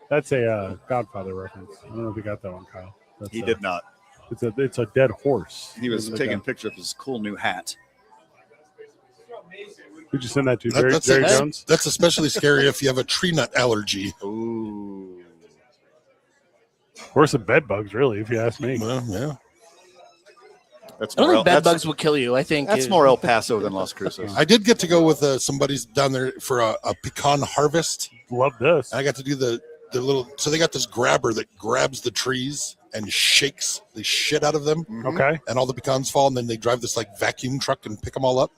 That's a Godfather reference. I don't know if you got that one, Kyle. That's He did not. It's a dead horse. He was It's taking a like picture of his cool new hat. Who'd you send that to? That- Jerry Jones? That's especially scary if you have a tree nut allergy. Ooh. Worse than bed bugs, really, if you ask me. Well, yeah. That's I don't more, think bed that's, bugs will kill you. I think that's more El Paso than Las Cruces. I did get to go with somebody's down there for a pecan harvest. Love this. I got to do the little, so they got this grabber that grabs the trees and shakes the shit out of them. Okay. And all the pecans fall, and then they drive this like vacuum truck and pick them all up.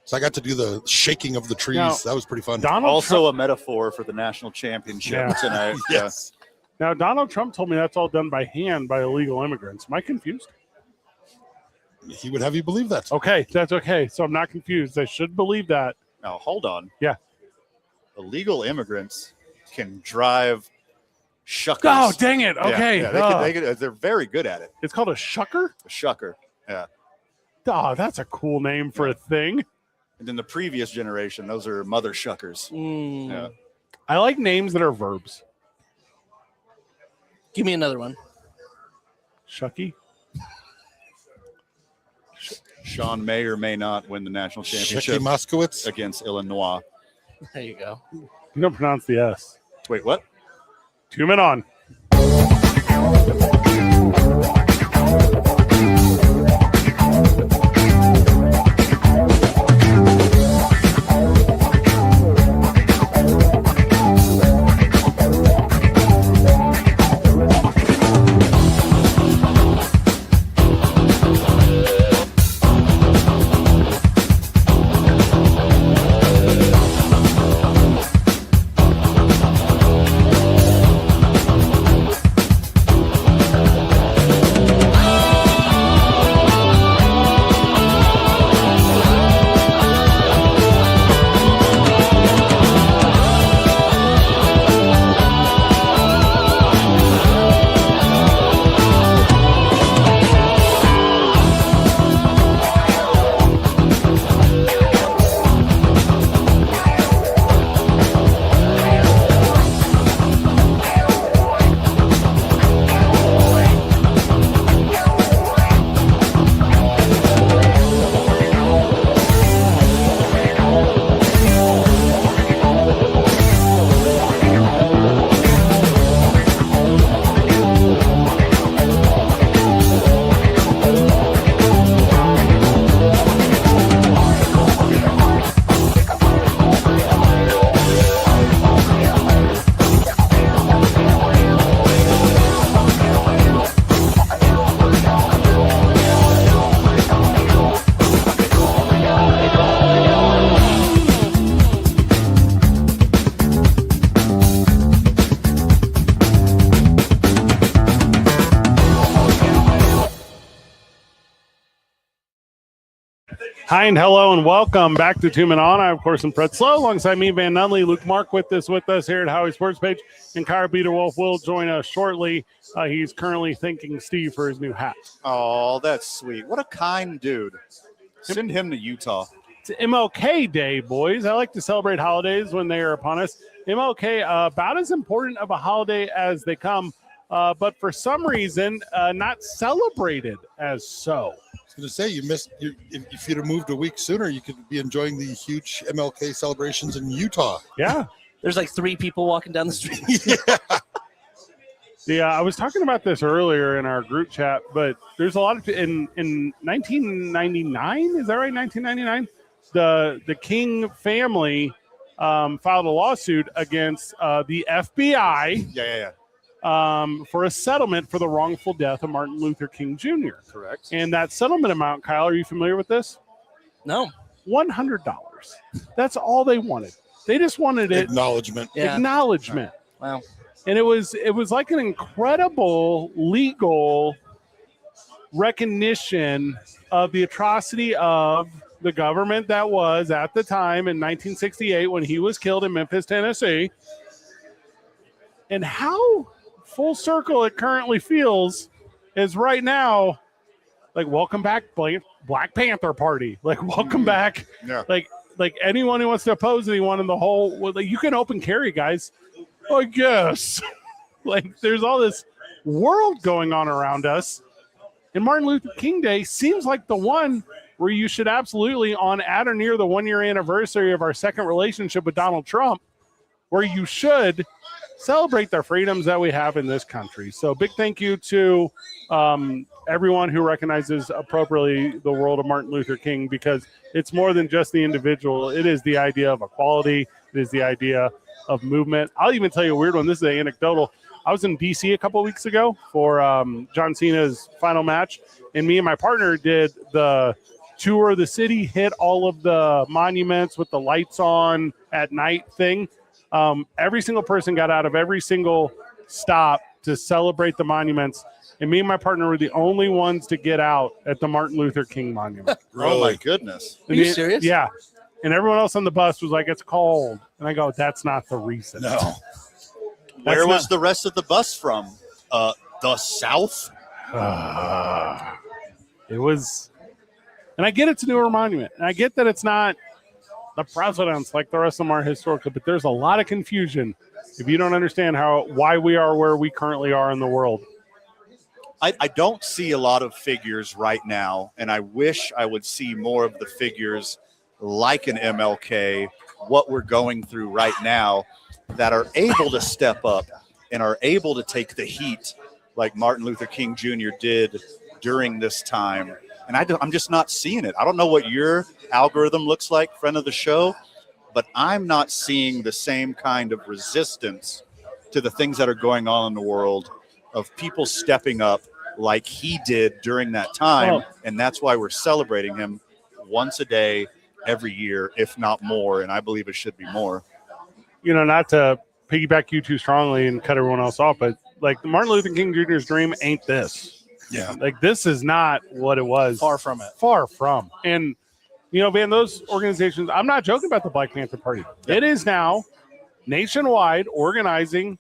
So I got to do the shaking of the trees. Now, that was pretty fun. Donald Also Trump, a metaphor for the national championship Yeah. tonight. Yes. now, Donald Trump told me that's all done by hand by illegal immigrants. Am I confused? He would have you believe that. Okay, that's okay. So I'm not confused. I should believe that. Now, hold on. Yeah. Illegal immigrants can drive shuckers. Oh, dang it. Okay. They're very good at it. It's called a shucker? A shucker. Yeah. Oh, that's a cool name for a thing. And then the previous generation, those are mother shuckers. Yeah. I like names that are verbs. Give me another one. Shucky? Sean may or may not win the national Shecky championship Moskowitz. against Illinois. There you go. You don't pronounce the S. Wait, what? 2 men on. Hi and hello and welcome back to 2 Men On. I, of course, am Fred Slow alongside me, Van Nunley, Luke Mark with us here at Howie Sports Page, and Kyra Biederwolf will join us shortly. He's currently thanking Steve for his new hat. Oh, that's sweet. What a kind dude. Send him to Utah. It's MLK Day, boys. I like to celebrate holidays when they are upon us. MLK, about as important of a holiday as they come, but for some reason, not celebrated as so. I was going to say, you missed. If you'd have moved a week sooner, you could be enjoying the huge MLK celebrations in Utah. Yeah. There's like 3 people walking down the street. Yeah, I was talking about this earlier in our group chat, but there's a lot of in 1999. Is that right? 1999. The King family filed a lawsuit against the FBI. Yeah. For a settlement for the wrongful death of Martin Luther King Jr. Correct. And that settlement amount, Kyle, are you familiar with this? No. $100. That's all they wanted. They just wanted it. Acknowledgement. Yeah. Acknowledgement. Wow. And it was like an incredible legal recognition of the atrocity of the government that was at the time in 1968 when he was killed in Memphis, Tennessee. And how full circle it currently feels is right now, like, welcome back, Black Panther Party. Like, welcome back. Yeah. Like anyone who wants to oppose anyone in the whole, well, you can open carry, guys. I guess. Like, there's all this world going on around us. And Martin Luther King Day seems like the one where you should absolutely, on at or near the 1-year anniversary of our second relationship with Donald Trump, where you should celebrate the freedoms that we have in this country. So big thank you to everyone who recognizes appropriately the world of Martin Luther King, because it's more than just the individual. It is the idea of equality. It is the idea of movement. I'll even tell you a weird one. This is anecdotal. I was in D.C. a couple of weeks ago for John Cena's final match, and me and my partner did the tour of the city, hit all of the monuments with the lights on at night thing. Every single person got out of every single stop to celebrate the monuments, and me and my partner were the only ones to get out at the Martin Luther King monument. Oh my goodness! Are you serious? Yeah. And everyone else on the bus was like, "It's cold," and I go, "That's not the reason." No. Where was the rest of the bus from? The South? It was, and I get it's a newer monument, and I get that it's not the presidents like the rest of them are historically, but there's a lot of confusion if you don't understand why we are where we currently are in the world. I don't see a lot of figures right now, and I wish I would see more of the figures like an MLK, what we're going through right now, that are able to step up and are able to take the heat like Martin Luther King Jr. did during this time. And I'm just not seeing it. I don't know what your algorithm looks like, friend of the show, but I'm not seeing the same kind of resistance to the things that are going on in the world of people stepping up like he did during that time. Well, and that's why we're celebrating him once a day, every year, if not more. And I believe it should be more. You know, not to piggyback you too strongly and cut everyone else off, but like Martin Luther King Jr.'s dream ain't this. Yeah. Like this is not what it was. Far from it. Far from. And, you know, man, those organizations, I'm not joking about the Black Panther Party. It is now nationwide organizing,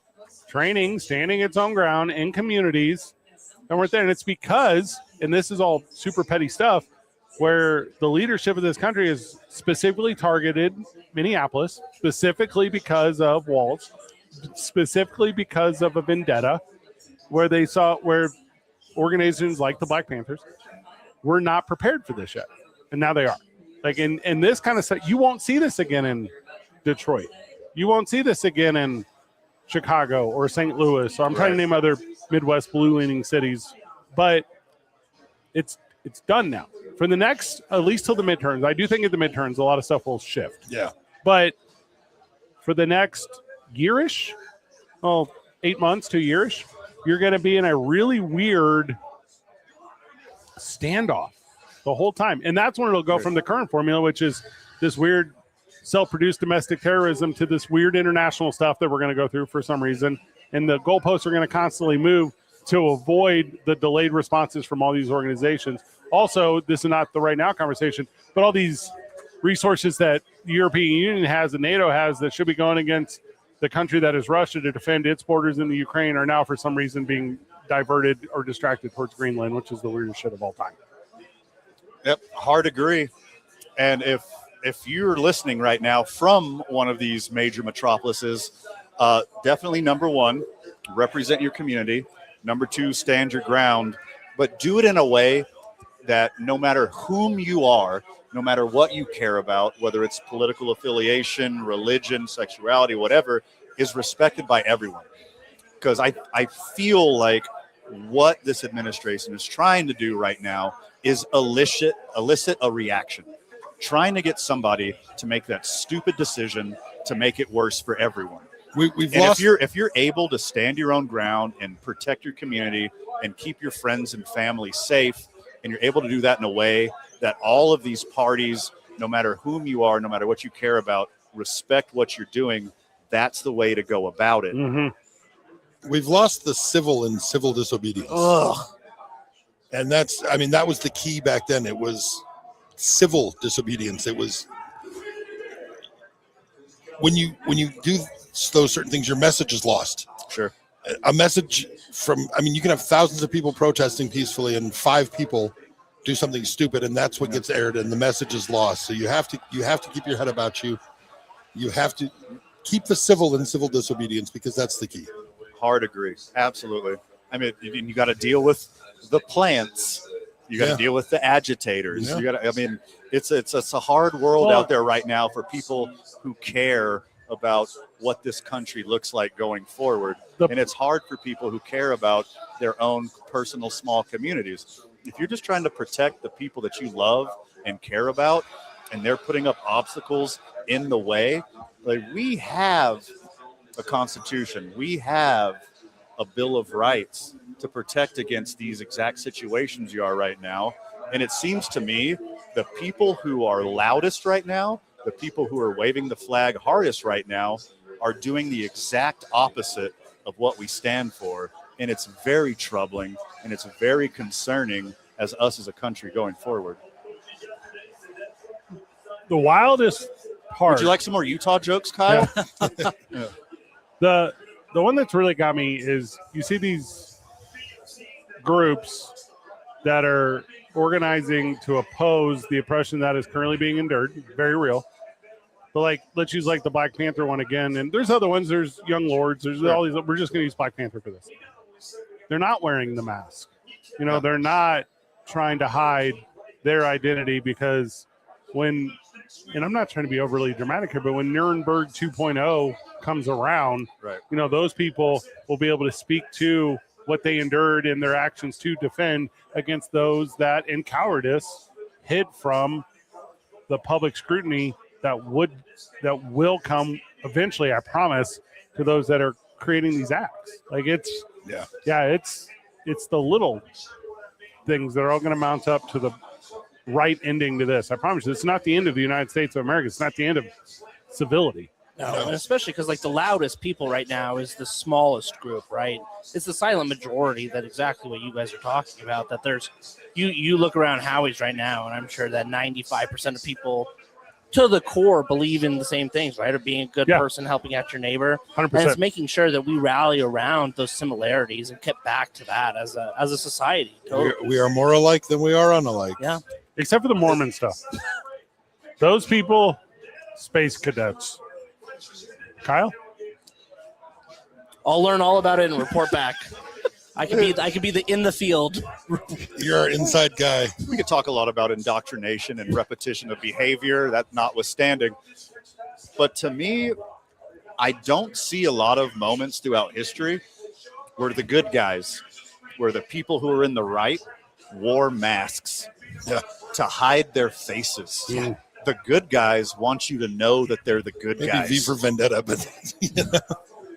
training, standing its own ground in communities. And we're there. And it's because, and this is all super petty stuff, where the leadership of this country has specifically targeted Minneapolis, specifically because of walls, specifically because of a vendetta, where they saw where organizations like the Black Panthers were not prepared for this yet. And now they are. Like in this kind of stuff, you won't see this again in Detroit. You won't see this again in Chicago or St. Louis. So I'm trying to name other Midwest blue-leaning cities. But it's done now. For the next, at least till the midterms, I do think at the midterms, a lot of stuff will shift. Yeah. But for the next yearish, 8 months to a yearish, you're going to be in a really weird standoff the whole time. And that's when it'll go from the current formula, which is this weird self-produced domestic terrorism, to this weird international stuff that we're going to go through for some reason. And the goalposts are going to constantly move to avoid the delayed responses from all these organizations. Also, this is not the right now conversation, but all these resources that the European Union has and NATO has that should be going against the country that is Russia to defend its borders in the Ukraine are now for some reason being diverted or distracted towards Greenland, which is the weirdest shit of all time. Yep, hard agree. And if you're listening right now from one of these major metropolises, definitely number one, represent your community. Number two, stand your ground, but do it in a way that no matter whom you are, no matter what you care about, whether it's political affiliation, religion, sexuality, whatever, is respected by everyone. Because I feel like what this administration is trying to do right now is elicit a reaction, trying to get somebody to make that stupid decision to make it worse for everyone. We've and lost. if you're able to stand your own ground and protect your community and keep your friends and family safe, and you're able to do that in a way that all of these parties, no matter whom you are, no matter what you care about, respect what you're doing, that's the way to go about it. Mm-hmm. We've lost the civil and civil disobedience. Ugh. And that was the key back then. It was civil disobedience. It was when you do those certain things, your message is lost. Sure. A message you can have thousands of people protesting peacefully and 5 people do something stupid, and that's what gets aired, and the message is lost. So you have to keep your head about you. You have to keep the civil and civil disobedience, because that's the key. Hard agree. Absolutely. I mean, you got to deal with the plants. You got to deal with the agitators. Yeah. You got to. I mean, it's a hard world out there right now for people who care about what this country looks like going forward. And it's hard for people who care about their own personal small communities. If you're just trying to protect the people that you love and care about, and they're putting up obstacles in the way, like, we have a constitution, we have a Bill of Rights to protect against these exact situations you are right now. And it seems to me the people who are loudest right now, the people who are waving the flag hardest right now, are doing the exact opposite of what we stand for. And it's very troubling and it's very concerning as us as a country going forward. The wildest part. Would you like some more Utah jokes, Kyle? The one that's really got me is you see these groups that are organizing to oppose the oppression that is currently being endured. Very real. But like, let's use like the Black Panther one again. And there's other ones. There's Young Lords. There's all these. We're just going to use Black Panther for this. They're not wearing the mask. You know, they're not trying to hide their identity because when, and I'm not trying to be overly dramatic here, but when Nuremberg 2.0 comes around, you know, those people will be able to speak to what they endured in their actions to defend against those that in cowardice hid from the public scrutiny that will come eventually, I promise, to those that are creating these acts. Like it's the little things that are all going to mount up to the right ending to this. I promise you, it's not the end of the United States of America. It's not the end of civility. No, and especially because like the loudest people right now is the smallest group, right? It's the silent majority that exactly what you guys are talking about. That there's you look around Howie's right now, and I'm sure that 95% of people to the core believe in the same things, right? Or being a good person, helping out your neighbor. 100%. And it's making sure that we rally around those similarities and get back to that as a society. Totally. We are more alike than we are unalike. Yeah. Except for the Mormon stuff. Those people, space cadets. Kyle? I'll learn all about it and report back. I could be the in the field. You're our inside guy. We could talk a lot about indoctrination and repetition of behavior, that notwithstanding. But to me, I don't see a lot of moments throughout history where the good guys, where the people who are in the right wore masks to hide their faces. Yeah. The good guys want you to know that they're the good guys. Maybe V for Vendetta, but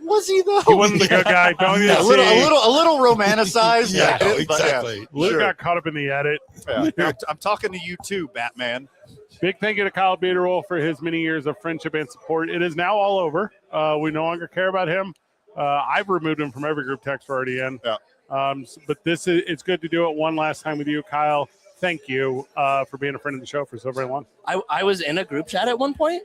was he though? He wasn't the good guy. Don't you a little romanticized. Exactly. Luke got caught up in the edit. Yeah. I'm talking to you too, Batman. Big thank you to Kyle Beaterwolf for his many years of friendship and support. It is now all over. We no longer care about him. I've removed him from every group text we're already in. Yeah. But it's good to do it one last time with you, Kyle. Thank you for being a friend of the show for so very long. I was in a group chat at one point.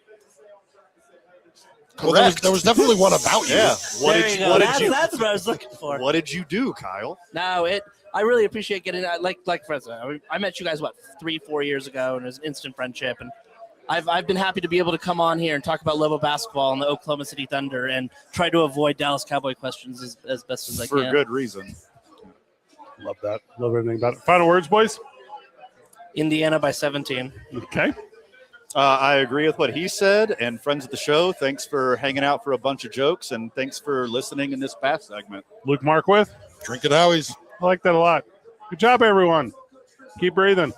Well, there was definitely one about you. Yeah. That's what I was looking for. What did you do, Kyle? No, I really appreciate getting like President. I met you guys 3-4 years ago, and it was instant friendship. And I've been happy to be able to come on here and talk about level basketball and the Oklahoma City Thunder and try to avoid Dallas Cowboy questions as best as I can. For good reason. Love that. Love everything about it. Final words, boys. Indiana by 17. Okay. I agree with what he said. And friends of the show, thanks for hanging out for a bunch of jokes, and thanks for listening in this past segment. Luke Markwith. Drink it, Howie's. I like that a lot. Good job, everyone. Keep breathing.